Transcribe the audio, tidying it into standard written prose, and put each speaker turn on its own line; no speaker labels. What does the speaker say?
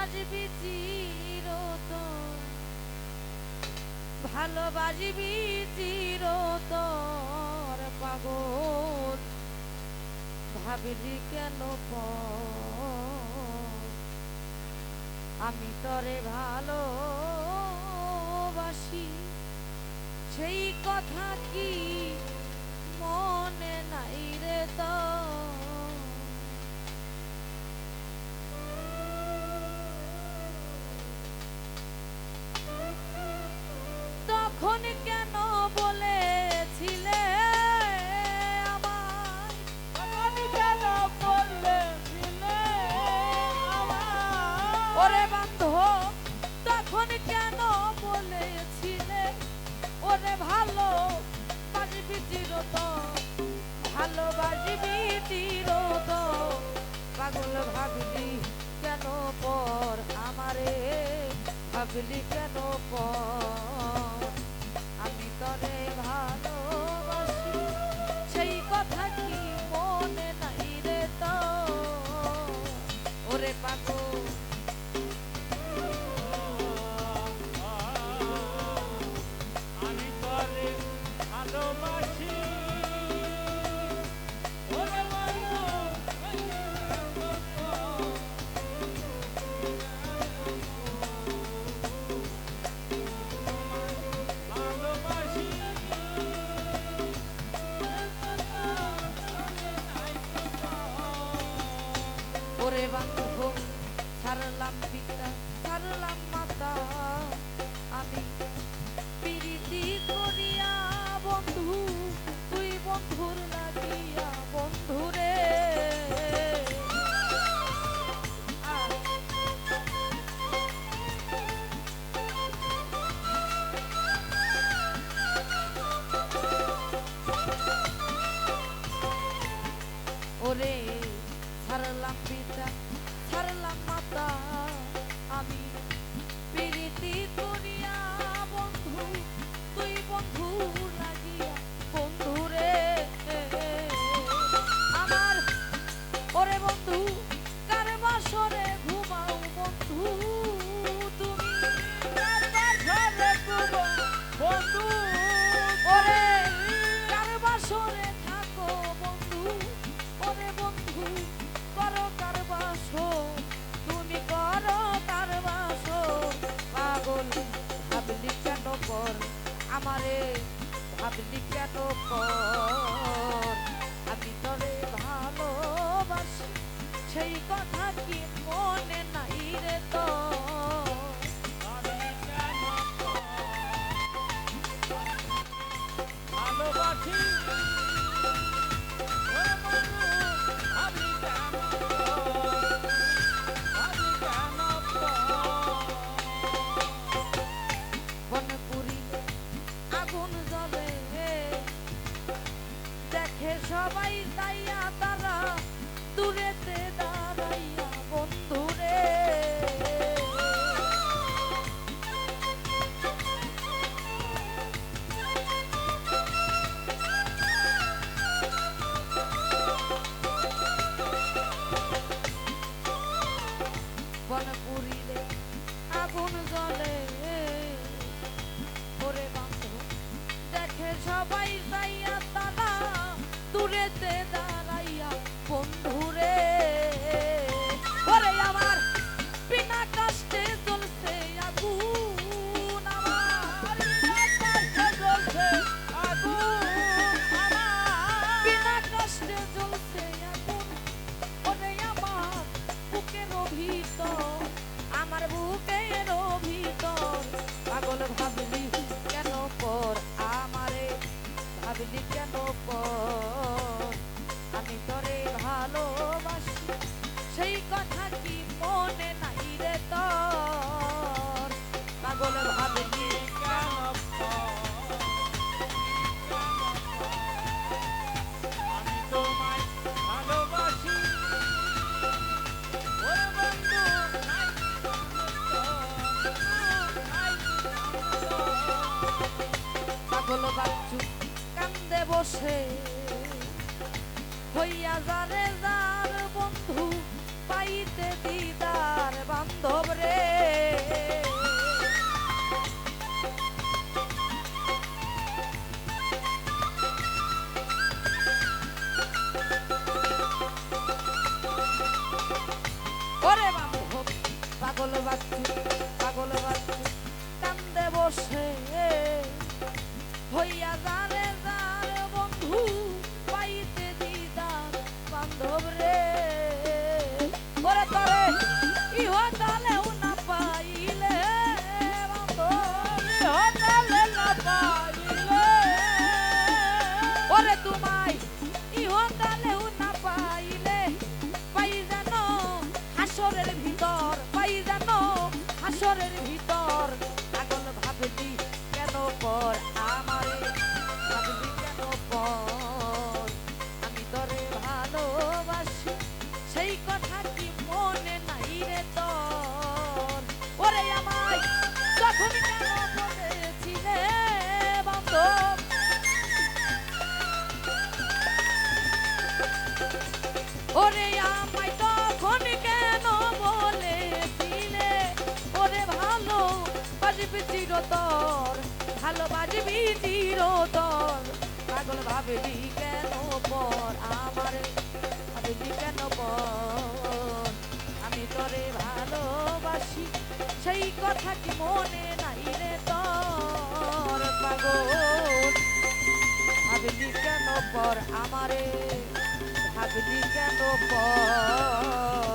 বাজবি চিরতন, ভালোবাসবি চিরতর পাগল ভাবলি কেন আমি তরে ভালোবাসি সেই কথা কি মনে নাই রে তো তখন কেন বলেছিলে আমায়, তখন কেন বলেছিলে আমায়, ওরে বান্ধব তখন কেন বলেছিলে ওরে ভালো বাসবি চিরতন, ভালোবাসবি চিরতন পাগল ভাবলি কেন পর আমারে ভাবলি কেন পর আমি তরে ভালোবাসি সেই কথা কি মনে নাই রে তো ওরে পাগল
আমি তরে ভালোবাসি ওরে বন্ধু ভালোবাসি
ওরে বান্ধব ছাড়লাম পিতা ছাড়লাম মাতা আমি প্রীতি করিয়া বন্ধু তুই বন্ধুর লাগিয়া বন্ধুরে ওরে ছাড়লাম পিতা ছাড়লাম মাতা আমি প্রীতি করিয়া বন্ধু তুই বন্ধু লাগিয়া বন্ধুরে আমার ওরে বন্ধু কার বাসরে ঘুমাও বন্ধু তুমি কার বাসরে ঘুমাও বন্ধু ওরে কার বাসরে থাকো বন্ধু ওরে বন্ধু করো কার বাসর তুমি করো কার বাসর পাগল ভাবলি কেন পর আমারে ভাবলি কেন পর আমি তরে ভালোবাসি সেই কথা কি মনে নাই রে তো
আমি কেন ভালোবাসি ওরে বন্ধু আমি কেন
বনপুরি আগুন জ্বলে দেখে সবাই যাইয়া তারা দূরেতে দাঁড়াইয়া বন্ধুরে বনপুরিরে আগুন জ্বলে ওরে বান্ধব দেখে সবাই যাইয়া তারা দূরেতে দাঁড়াইয়া বন্ধুরে ওরে আমার বিনা কষ্টে জ্বলছে আগুন আমার বিনা কষ্টে জ্বলছে আগুন আমার বিনা কষ্টে জ্বলছে আগুন ওরে আমার বুকের ভিতর আমার বুকের ভিতর পাগল ভাবলি কেন পর আমারে ভাবলি কেন পর আমি তরে ভালোবাসি সেই কথা কি মনে নাই রে তোর পাগল ভাবলি
কেন আমি তোমায় ভালোবাসি ওরে বন্ধু
পাগল বাচ্চু কান্দে বসে হইয়া যারে যার বন্ধু পাইতে দিদার বান্ধব রে ওরে বান্ধব পাগল বাচ্চু কান্দে বসে হইয়া যারে যার বন্ধু পাইতে দিদার বান্ধব রে ওরে তরে ইহো তালেও না পাইলে বান্ধব ইহো তালে না পাইলে ওরে তোমায় ইহো তালেও না পাইলে পাই জানো হাসরের ভিতর পাই জানো হাসরের ভিতর পাগল ভাবলি কেন পর আমারে ভাবলি কেন পর আমি তোরে ভালোবাসি সেই কথা কি মনে নাই রে তোর ওরে আমায় তখন কেন বলেছিলে বান্ধব ওরে আমায় তখন কেন বলেছিলে ওরে ভালো বাজবি চিরতর ভালো বাজবি চিরতর পাগল ভাবলি কেন পর আমারে ভাবলি কেন পর আমি তোরে ভালোবাসি সেই কথা কি মনে নাই রে তোর পাগল ভাবলি কেন পর আমারে ভাবলি কেন পর